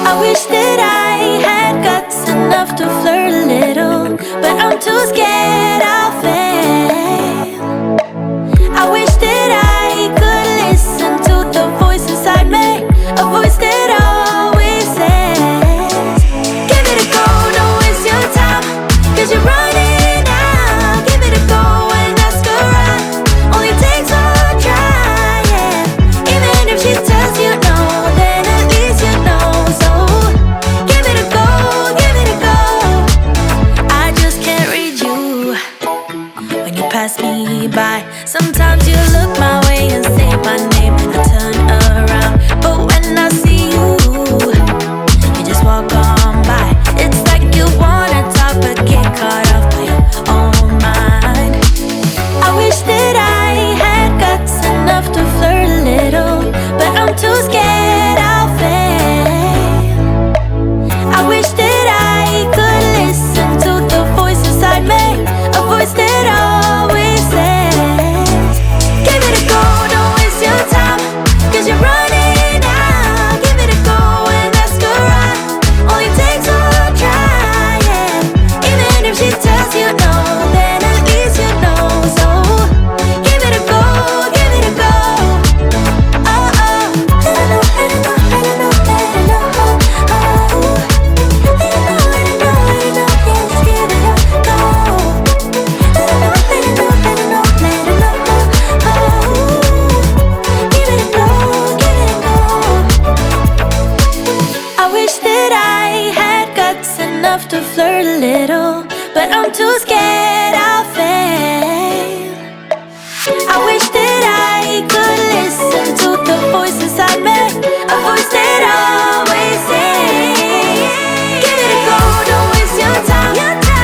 I wish that I had guts enough to flirt a little, but I'm too scared I'll fail. I wish that I could listen to the voice inside me, a voice that always says, give it a go, don't waste your time, 'cause you're running out. Give it a go and ask around, only takes one try, yeah. Even if she tells you no, then at least you know. So give it a go, give it a go. I just can't read you when you pass me by. Sometimes you look my way and say my name and I turn around, but when I see you, you just walk on by. It's like you wanna talk but get caught off by your own mind. I wish that I had guts enough to flirt a little, but I'm too scared I'll fail. I wish that I could listen to the voice inside me, a voice that always says, give it a go, don't waste your time, 'cause you're running out. Give it a go and ask around, only takes one try, yeah. Even if she tells you no, then at least you know. So give it a go, give it a go. Oh, oh. Let it know, let it know, let it know, let it know. Oh, let it know, let it know, let it know. Yeah, just give it a go. Let it know, let it know, let it know, let it know. Oh, give it a go, give it a go. I wish that I had guts enough to flirt a little, but I'm too scared I'll fail. I wish that I could listen to the voice inside me, a voice that always says, give it a go, don't waste your time,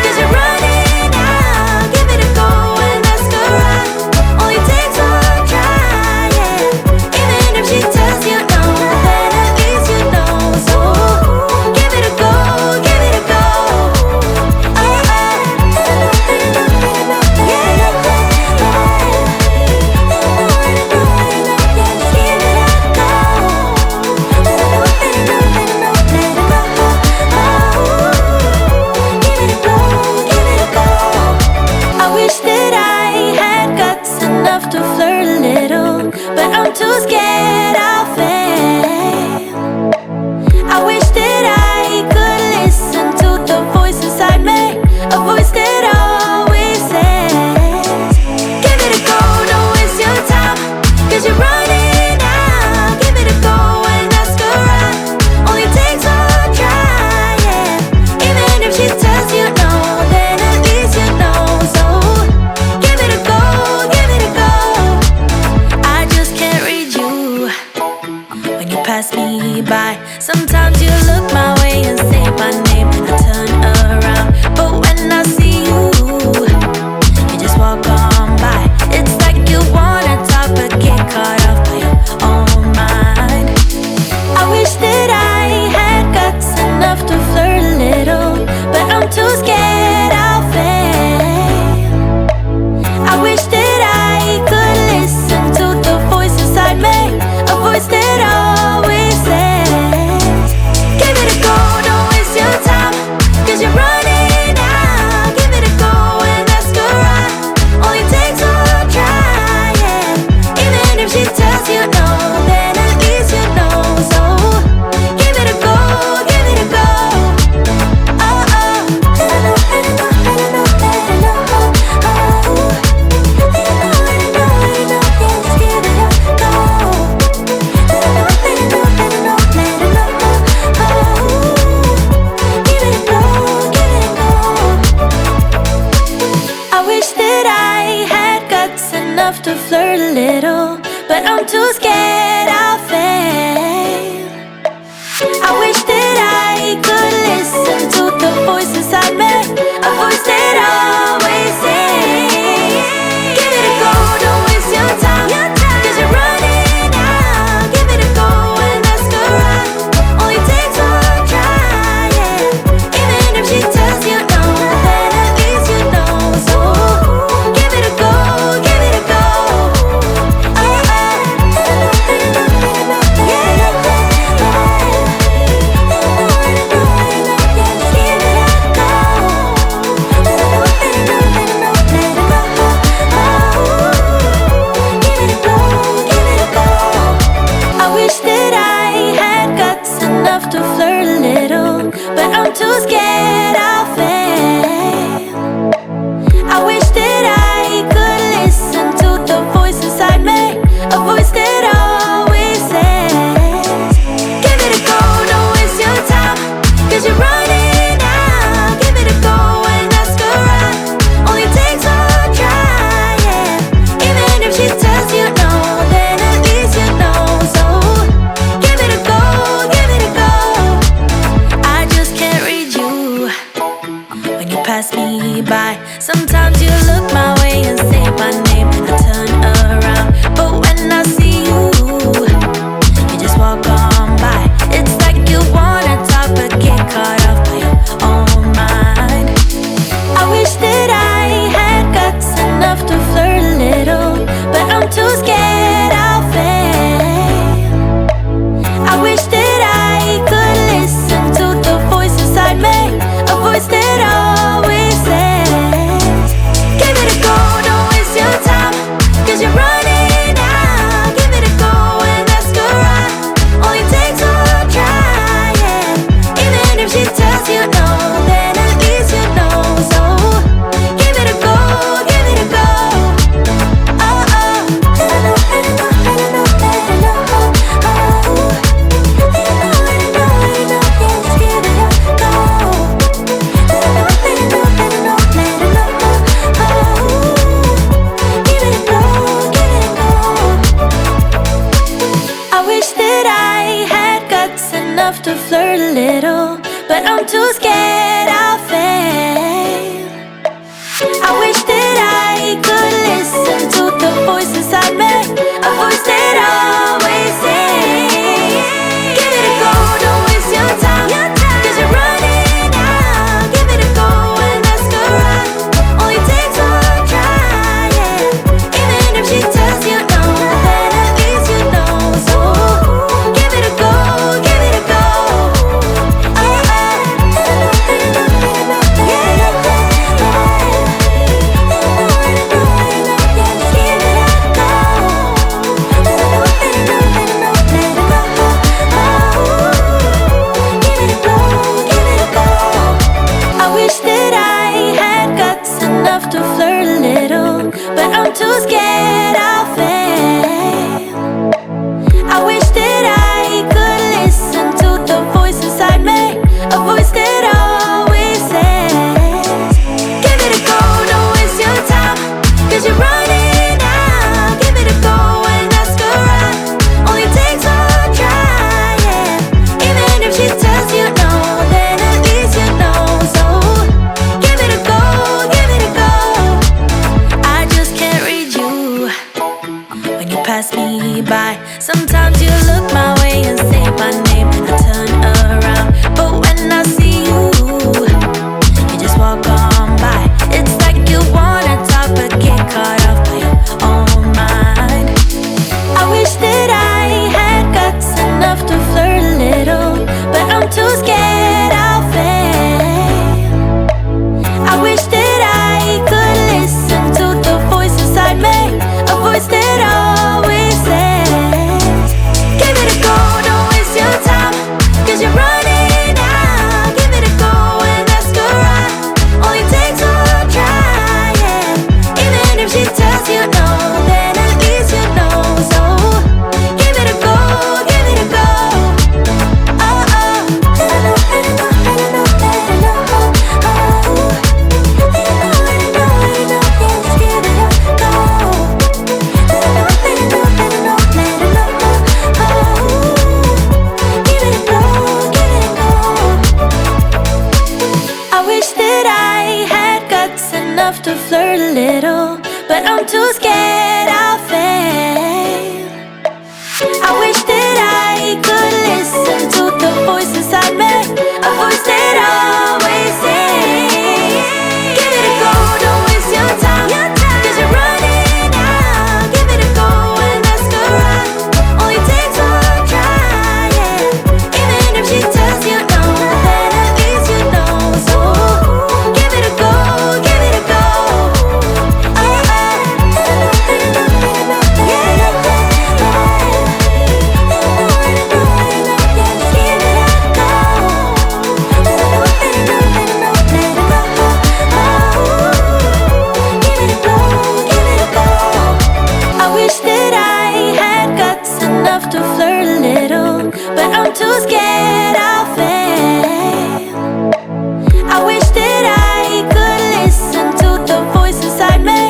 'cause you're running out. Give it a go and ask around, only takes one try, yeah. Even if she tells you no, then at least you know. So give it a go, give it a go. Oh, oh. Let it know, let it know, let it know, yeah. I wish that I had guts enough to flirt a little, but I'm too scared I'll fail. I wish that I could listen to the voice inside me, a voice that always says, give it a go, don't waste your time, 'cause you're running out. Give it a go and ask around, only takes one try, yeah. Even if she tells you no, then at least you know. So give it a go, give it a go. I just can't read you when you pass me by. Sometimes you look my way and say my name and I turn around, but when I see you, you just walk on by. It's like you wanna talk but get caught off by your own mind. I wish that I had guts enough to flirt a little, but I'm too scared I'll fail. I wish that I could listen to the voice inside me, a voice that always says, give it a go, little, but I'm too scared I'll fail. I wish that I could listen to the voice inside me, a voice that always says, give it a go, don't waste your time, 'cause you're running out. Give it a go and ask her out. Only takes one try, yeah. Even if she tells you no, then at least you know. So give it a go, give it a go. Oh, oh. To flirt a little, but I'm too scared I'll fail. I wish that I could listen to the voice inside me, a voice that always says, give it a go, don't waste your time, 'cause you're running out. Give it a go and ask her out. Only takes one try, yeah. Even if she tells you no, then at least you know. So give it a go, give it a go. Pass me by. Sometimes you look my way and say my name, I turn around, but when I see you, you just walk on by. It's like you wanna talk but get caught off by your own mind. I wish that I had guts enough to flirt a little, but I'm too scared I'll fail. I wish that I could listen to the voice inside me, a voice that always says, give it a go, don't waste your time, 'cause you're running out. Give it a go and ask her out. Only takes one try, yeah. Even if she tells you no, then at least you know. So give it a go, give it a go. Oh, oh. Let it know, let it know, let it know, let it know. Oh, let it know, let it know, let it know. Yeah, just give it a go. Let it know, let it know, let it know, let it know. Oh, give it a go, give it a go. I wish that I had guts enough to flirt a little, but I'm too scared I'll fail. I wish that I could listen to the voice inside me, a voice that always says, give it a go, don't waste your time, 'cause you're running out. Give it a go and ask her out. Only takes one try, yeah. Even if she tells you no, then at least you know. So give it a go, give it a go. Oh, oh. Let it know, let it know, let it know. Yeah, yeah, yeah. Let it know, let it know, let it know. Yeah, just give it a go. Let it know, let it know, let it know, let it know. Oh, give it a go, give it a go. I wish that I had guts enough to flirt a little, but I'm too scared I'll fail. I wish that I could listen to the voice inside me,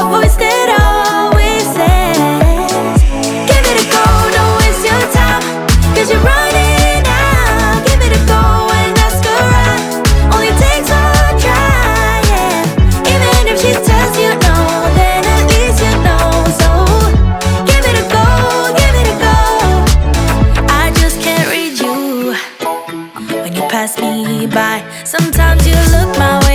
a voice that always says, give it a go, don't waste your time, 'cause you're running out. Give it a go and ask her out. Only takes one try, yeah. Even if she tells you no, then at least you know. So give it a go, give it a go. I just can't read you when you pass me by. Sometimes you look my way